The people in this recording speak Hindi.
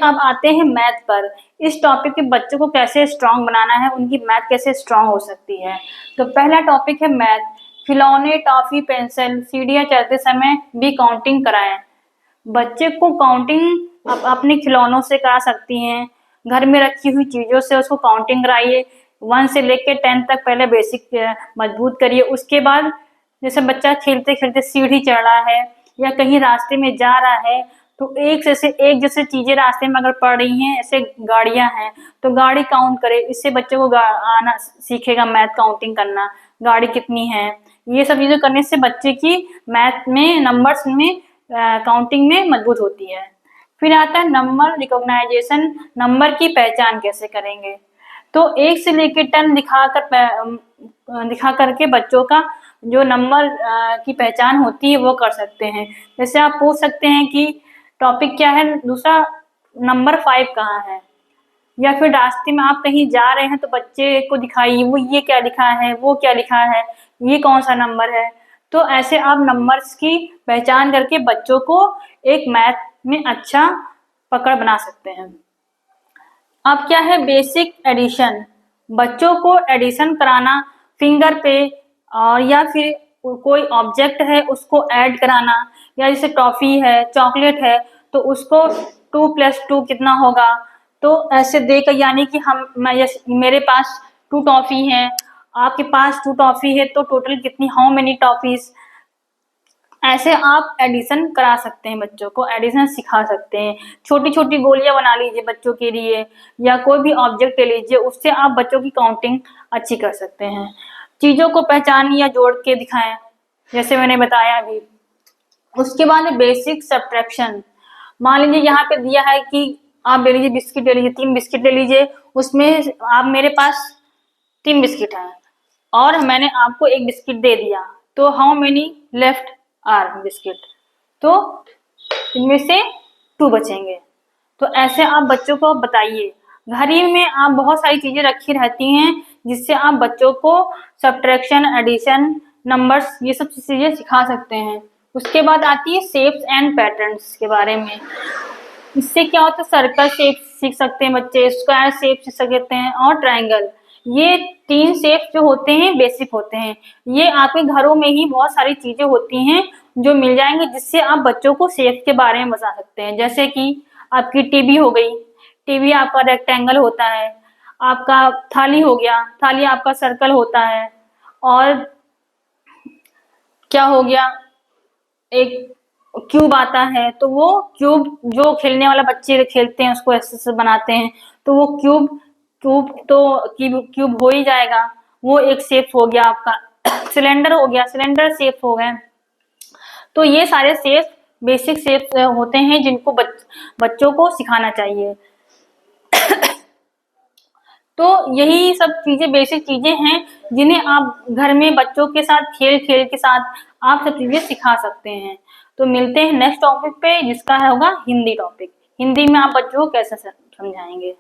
अब आते हैं मैथ पर। इस टॉपिक के बच्चों को कैसे स्ट्रांग बनाना है, उनकी मैथ कैसे स्ट्रांग हो सकती है। तो पहला टॉपिक है मैथ। खिलौने, टॉफी, पेंसिल, सीढ़ियां चढ़ते समय भी काउंटिंग कराएं। बच्चे को काउंटिंग अपने खिलौनों से करा सकती हैं, घर में रखी हुई चीजों से उसको काउंटिंग कराइए। 1 से लेकर 10 तक पहले बेसिक मजबूत करिए। उसके बाद जैसे बच्चा खेलते खेलते सीढ़ी चढ़ रहा है या कहीं रास्ते में जा रहा है, तो एक जैसे चीजें रास्ते में अगर पड़ रही हैं, ऐसे गाड़ियां हैं तो गाड़ी काउंट करे। इससे बच्चे को आना सीखेगा मैथ काउंटिंग करना, गाड़ी कितनी है। ये सब चीजें करने से बच्चे की मैथ में, नंबर्स में, काउंटिंग में मजबूत होती है। फिर आता है नंबर रिकॉग्नाइजेशन। नंबर की पहचान कैसे करेंगे। तो 1 से लेकर 10 दिखा करके बच्चों का जो नंबर की पहचान होती है वो कर सकते हैं। जैसे आप पूछ सकते हैं कि टॉपिक क्या है, दूसरा नंबर 5 कहाँ है। या फिर रास्ते में आप कहीं जा रहे हैं तो बच्चे को दिखाइए, वो ये क्या लिखा है, वो क्या लिखा है, ये कौन सा नंबर है। तो ऐसे आप नंबर्स की पहचान करके बच्चों को एक मैथ में अच्छा पकड़ बना सकते हैं। अब क्या है बेसिक एडिशन। बच्चों को एडिशन कराना फिंगर पे, और या फिर कोई ऑब्जेक्ट है उसको ऐड कराना, या जैसे टॉफी है, चॉकलेट है, तो उसको 2 + 2 कितना होगा। तो ऐसे देकर, यानी कि मेरे पास 2 टॉफी है, आपके पास 2 टॉफी है, तो टोटल कितनी, हाउ मेनी टॉफीज। ऐसे आप एडिशन करा सकते हैं, बच्चों को एडिशन सिखा सकते हैं। छोटी छोटी गोलियां बना लीजिए बच्चों के लिए, या कोई भी ऑब्जेक्ट ले लीजिए, उससे आप बच्चों की काउंटिंग अच्छी कर सकते हैं। चीजों को पहचानिए या जोड़ के दिखाएं, जैसे मैंने बताया अभी। उसके बाद बेसिक सब्ट्रैक्शन। मान लीजिए यहाँ पे दिया है कि आप ले लीजिए बिस्किट, ले लीजिए 3 बिस्किट ले लीजिए, उसमें आप, मेरे पास 3 बिस्किट है और मैंने आपको 1 बिस्किट दे दिया, तो how many left are biscuit, तो इनमें से 2 बचेंगे। तो ऐसे आप बच्चों को बताइए। घर ही में आप बहुत सारी चीजें रखी रहती हैं जिससे आप बच्चों को सब्ट्रैक्शन, एडिशन, नंबर्स, ये सब चीजें सिखा सकते हैं। उसके बाद आती है शेप्स एंड पैटर्न्स के बारे में। इससे क्या होता है, सर्कल शेप सीख सकते हैं बच्चे, स्क्वायर शेप सीख सकते हैं, और ट्रायंगल। ये 3 शेप जो होते हैं बेसिक होते हैं। ये आपके घरों में ही बहुत सारी चीजें होती हैं जो मिल जाएंगे, जिससे आप बच्चों को शेप के बारे में बता सकते हैं। जैसे कि आपकी टीवी हो गई, टीवी आपका रेक्टेंगल होता है। आपका थाली हो गया, थाली आपका सर्कल होता है। और क्या हो गया, एक क्यूब आता है, तो वो क्यूब जो खेलने वाला बच्चे खेलते हैं उसको ऐसे बनाते हैं, तो वो क्यूब क्यूब हो ही जाएगा, वो एक शेप हो गया आपका। सिलेंडर हो गया, सिलेंडर शेप हो गए। तो ये सारे शेप बेसिक शेप होते हैं जिनको बच्चों को सिखाना चाहिए। तो यही सब चीजें बेसिक चीजें हैं जिन्हें आप घर में बच्चों के साथ खेल खेल के साथ आप सब चीजें सिखा सकते हैं। तो मिलते हैं नेक्स्ट टॉपिक पे, जिसका होगा हिंदी टॉपिक। हिंदी में आप बच्चों को कैसे समझाएंगे।